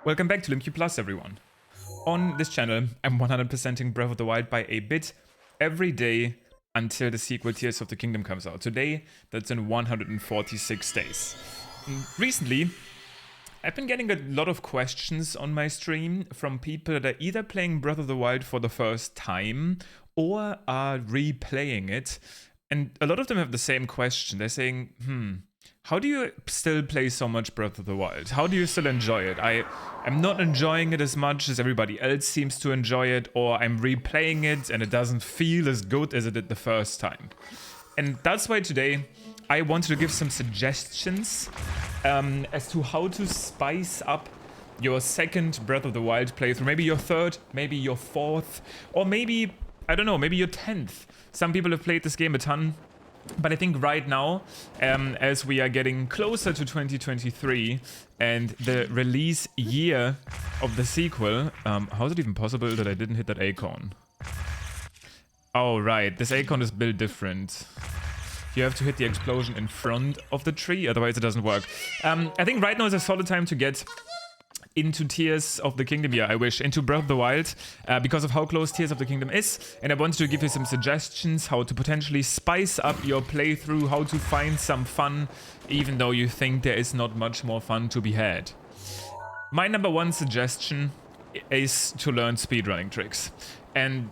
Welcome back to LimQ Plus, everyone. On this channel, I'm 100%ing Breath of the Wild by a bit every day until the sequel Tears of the Kingdom comes out. Today, that's in 146 days. Recently, I've been getting a lot of questions on my stream from people that are either playing Breath of the Wild for the first time or are replaying it. And a lot of them have the same question. They're saying, how do you still play so much Breath of the Wild? How do you still enjoy it? I'm not enjoying it as much as everybody else seems to enjoy it, or I'm replaying it and it doesn't feel as good as it did the first time. And that's why today I wanted to give some suggestions as to how to spice up your second Breath of the Wild playthrough. Maybe your third, maybe your fourth, or maybe, I don't know, maybe your 10th. Some people have played this game a ton. But I think right now, as we are getting closer to 2023 and the release year of the sequel, how is it even possible that I didn't hit that acorn? Oh, right, this acorn is built different. You have to hit the explosion in front of the tree, otherwise it doesn't work. I think right now is a solid time to get into Tears of the Kingdom, into Breath of the Wild, because of how close Tears of the Kingdom is, and I wanted to give you some suggestions how to potentially spice up your playthrough, how to find some fun, even though you think there is not much more fun to be had. My number one suggestion is to learn speedrunning tricks, and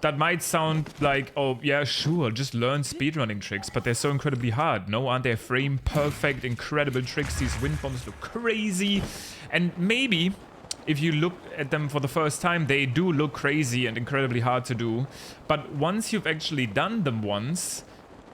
that might sound like, oh yeah, sure, just learn speedrunning tricks, but they're so incredibly hard. No, aren't they frame perfect, incredible tricks? These wind bombs look crazy. And maybe, if you look at them for the first time, they do look crazy and incredibly hard to do. But once you've actually done them once,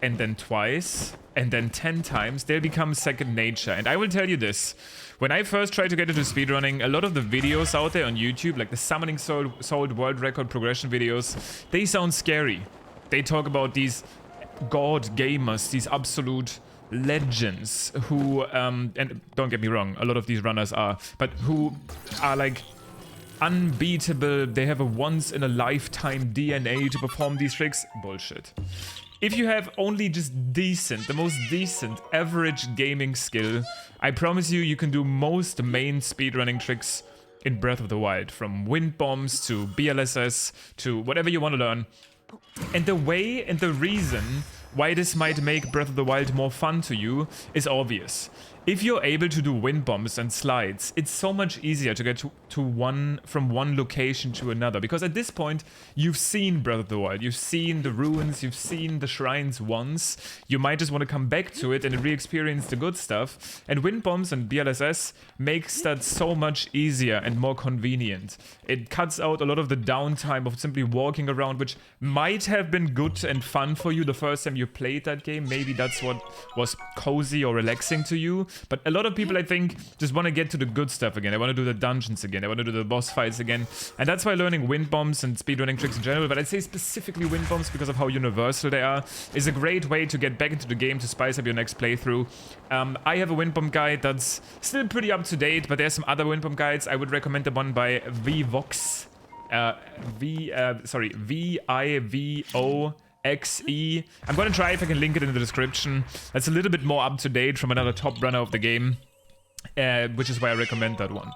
and then twice, and then 10 times, they'll become second nature. And I will tell you this. When I first tried to get into speedrunning, a lot of the videos out there on YouTube, like the Summoning Sword World Record progression videos, they sound scary. They talk about these god gamers, these absolute legends who, and don't get me wrong, a lot of these runners are, but who are like unbeatable. They have a once-in-a-lifetime DNA to perform these tricks. Bullshit. If you have only just decent, the most decent, average gaming skill, I promise you, you can do most main speedrunning tricks in Breath of the Wild, from wind bombs to BLSS to whatever you want to learn. And the way and the reason why this might make Breath of the Wild more fun to you is obvious. If you're able to do wind bombs and slides, it's so much easier to get from one location to another. Because at this point, you've seen Breath of the Wild, you've seen the ruins, you've seen the shrines once. You might just want to come back to it and re-experience the good stuff. And wind bombs and BLSS makes that so much easier and more convenient. It cuts out a lot of the downtime of simply walking around, which might have been good and fun for you the first time you played that game. Maybe that's what was cozy or relaxing to you. But a lot of people, I think, just want to get to the good stuff again. They want to do the dungeons again. They want to do the boss fights again. And that's why learning wind bombs and speedrunning tricks in general, but I'd say specifically wind bombs because of how universal they are, is a great way to get back into the game to spice up your next playthrough. I have a wind bomb guide that's still pretty up to date, but there's some other wind bomb guides. I would recommend the one by Vivox. VIVOXE. I'm gonna try if I can link it in the description. That's a little bit more up to date from another top runner of the game, which is why I recommend that one.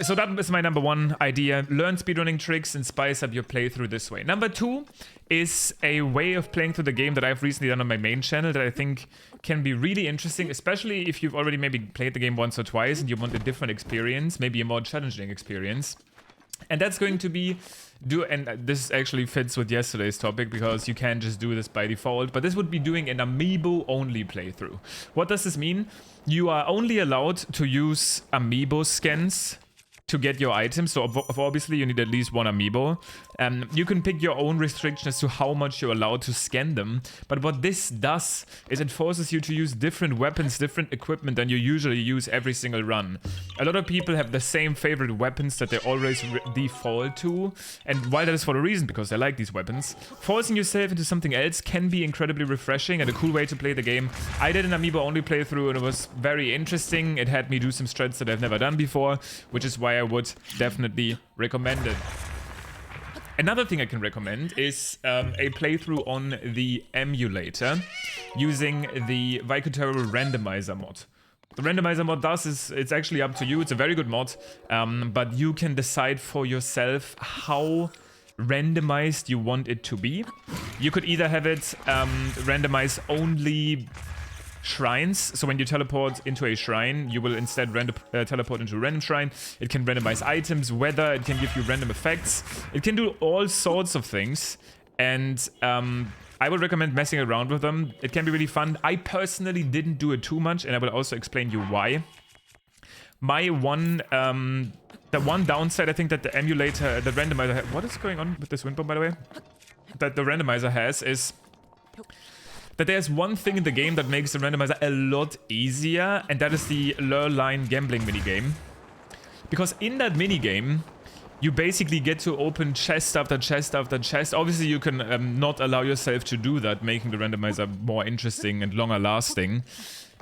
So that is my number one idea. Learn speedrunning tricks and spice up your playthrough this way. Number two is a way of playing through the game that I've recently done on my main channel that I think can be really interesting, especially if you've already maybe played the game once or twice and you want a different experience, maybe a more challenging experience. And that's going to be and this actually fits with yesterday's topic because you can't just do this by default, but this would be doing an Amiibo only playthrough. What does this mean? You are only allowed to use Amiibo scans to get your items, so obviously you need at least one Amiibo. You can pick your own restriction as to how much you're allowed to scan them, but what this does is it forces you to use different weapons, different equipment than you usually use every single run. A lot of people have the same favorite weapons that they always default to, and while that is for a reason, because they like these weapons, forcing yourself into something else can be incredibly refreshing and a cool way to play the game. I did an Amiibo only playthrough and it was very interesting. It had me do some strats that I've never done before, which is why I would definitely recommend it. Another thing I can recommend is a playthrough on the emulator using the Vicotero randomizer mod. the randomizer mod does is it's actually up to you. It's a very good mod, but you can decide for yourself how randomized you want it to be. You could either have it randomize only shrines, so when you teleport into a shrine, you will instead teleport into a random shrine. It can randomize items, weather, it can give you random effects. It can do all sorts of things, and I would recommend messing around with them. It can be really fun. I personally didn't do it too much, and I will also explain you why. My one, the one downside I think that the emulator, the randomizer, what is going on with this wind bomb, by the way? That the randomizer has is that there's one thing in the game that makes the randomizer a lot easier, and that is the Lure-Line gambling minigame. Because in that minigame, you basically get to open chest after chest after chest. Obviously, you can not allow yourself to do that, making the randomizer more interesting and longer lasting.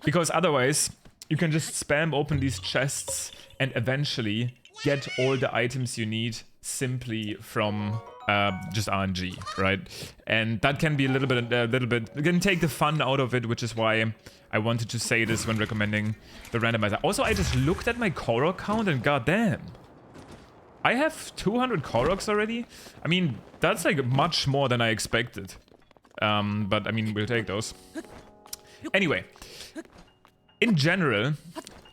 Because otherwise, you can just spam open these chests and eventually get all the items you need simply from just RNG, right? And that can be a little bit, it can take the fun out of it, which is why I wanted to say this when recommending the randomizer. Also, I just looked at my Korok count and goddamn, I have 200 Koroks already. I mean, that's like much more than I expected. But I mean, we'll take those. Anyway, in general,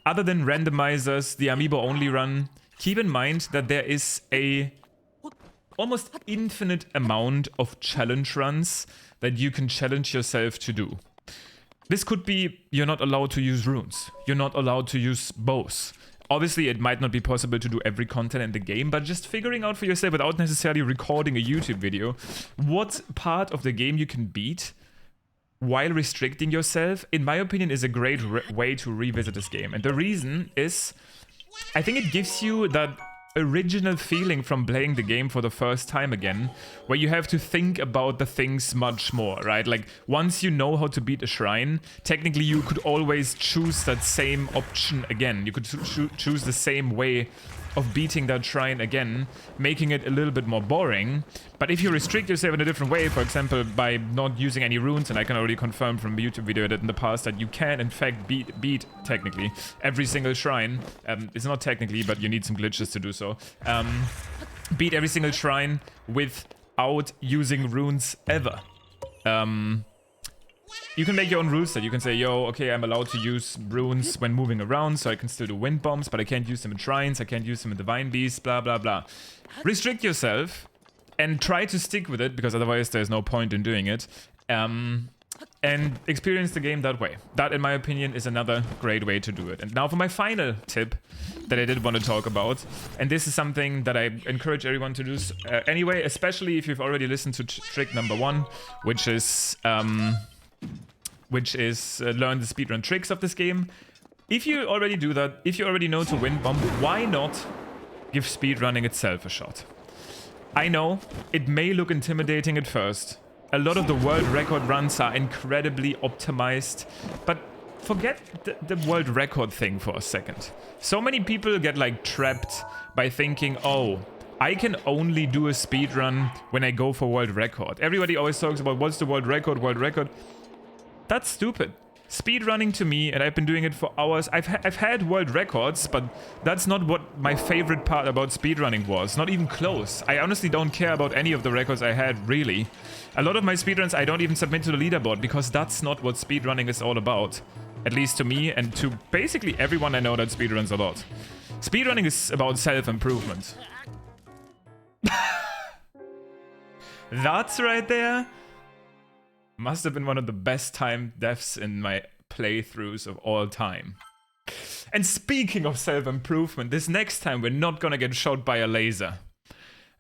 other than randomizers, the Amiibo only run, keep in mind that there is a almost infinite amount of challenge runs that you can challenge yourself to do. This could be you're not allowed to use runes. You're not allowed to use bows. Obviously, it might not be possible to do every content in the game, but just figuring out for yourself without necessarily recording a YouTube video what part of the game you can beat while restricting yourself, in my opinion, is a great way to revisit this game. And the reason is, I think it gives you that original feeling from playing the game for the first time again, where you have to think about the things much more, right? Like, once you know how to beat a shrine, technically you could always choose that same option again. You could choose the same way of beating that shrine again, making it a little bit more boring. But if you restrict yourself in a different way, for example, by not using any runes, and I can already confirm from a YouTube video that in the past that you can in fact beat technically every single shrine. It's not technically, but you need some glitches to do so. Beat every single shrine without using runes ever. You can make your own rules that you can say, yo, okay, I'm allowed to use runes when moving around, so I can still do wind bombs, but I can't use them in shrines, I can't use them in divine beasts, blah, blah, blah. Restrict yourself and try to stick with it, because otherwise there's no point in doing it. And experience the game that way. That, in my opinion, is another great way to do it. And now for my final tip that I did want to talk about. And this is something that I encourage everyone to do anyway, especially if you've already listened to trick number 1, which is learn the speedrun tricks of this game. If you already do that, if you already know to wind bomb, why not give speedrunning itself a shot? I know it may look intimidating at first. A lot of the world record runs are incredibly optimized, but forget the world record thing for a second. So many people get like trapped by thinking, oh, I can only do a speedrun when I go for world record. Everybody always talks about what's the world record, world record. That's stupid. Speedrunning to me, and I've been doing it for hours, I've had world records, but that's not what my favorite part about speedrunning was. Not even close. I honestly don't care about any of the records I had, really. A lot of my speedruns I don't even submit to the leaderboard, because that's not what speedrunning is all about. At least to me, and to basically everyone I know that speedruns a lot. Speedrunning is about self-improvement. That's right there. Must have been one of the best timed deaths in my playthroughs of all time. And speaking of self-improvement, this next time we're not gonna get shot by a laser.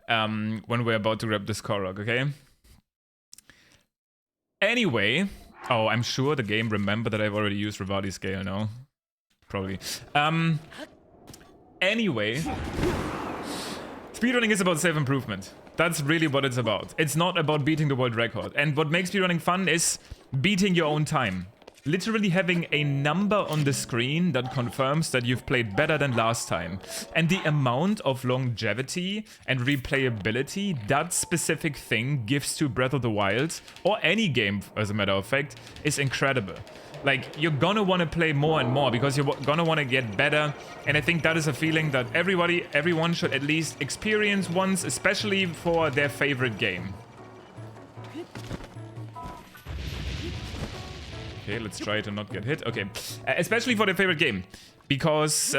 When we're about to grab this Korok, okay? Anyway, oh, I'm sure the game remembered that I've already used Rivati Scale, no? Probably. Anyway, speedrunning is about self-improvement. That's really what it's about. It's not about beating the world record. And what makes speedrunning fun is beating your own time. literally having a number on the screen that confirms that you've played better than last time. And the amount of longevity and replayability that specific thing gives to Breath of the Wild, or any game as a matter of fact, is incredible. Like, you're gonna want to play more and more because you're gonna want to get better. And I think that is a feeling that everyone should at least experience once, especially for their favorite game. Okay, let's try to not get hit. Okay, especially for their favorite game, because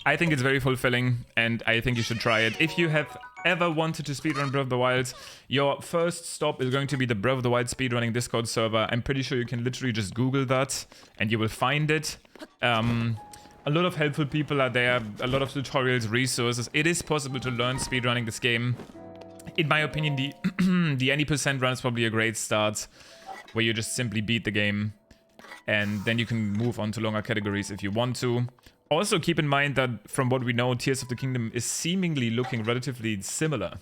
I think it's very fulfilling, and I think you should try it. If you have ever wanted to speedrun Breath of the Wild, your first stop is going to be the Breath of the Wild speedrunning Discord server. I'm pretty sure you can literally just Google that, and you will find it. A lot of helpful people are there, a lot of tutorials, resources. It is possible to learn speedrunning this game. In my opinion, the any % run is probably a great start, where you just simply beat the game, and then you can move on to longer categories if you want to. Also, keep in mind that from what we know, Tears of the Kingdom is seemingly looking relatively similar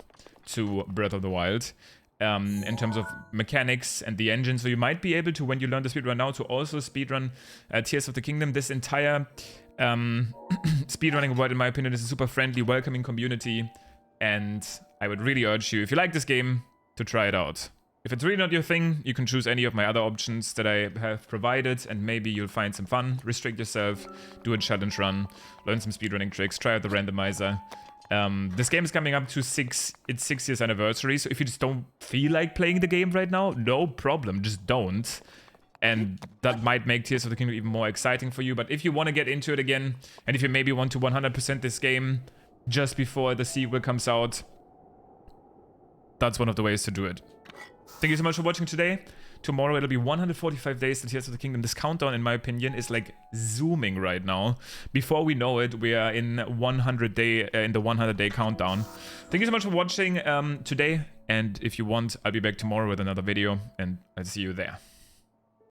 to Breath of the Wild in terms of mechanics and the engine. So you might be able to, when you learn the speedrun now, to also speedrun Tears of the Kingdom. This entire speedrunning world, in my opinion, is a super friendly, welcoming community, and I would really urge you, if you like this game, to try it out. If it's really not your thing, you can choose any of my other options that I have provided, and maybe you'll find some fun, restrict yourself, do a challenge run, learn some speedrunning tricks, try out the randomizer. This game is coming up to its 6 years anniversary, so if you just don't feel like playing the game right now, no problem, just don't. And that might make Tears of the Kingdom even more exciting for you. But if you want to get into it again, and if you maybe want to 100% this game just before the sequel comes out, that's one of the ways to do it. Thank you so much for watching today. Tomorrow it'll be 145 days to Tears of the Kingdom. This countdown, in my opinion, is like zooming right now. Before we know it, we are in the 100-day countdown. Thank you so much for watching today. And if you want, I'll be back tomorrow with another video, and I'll see you there.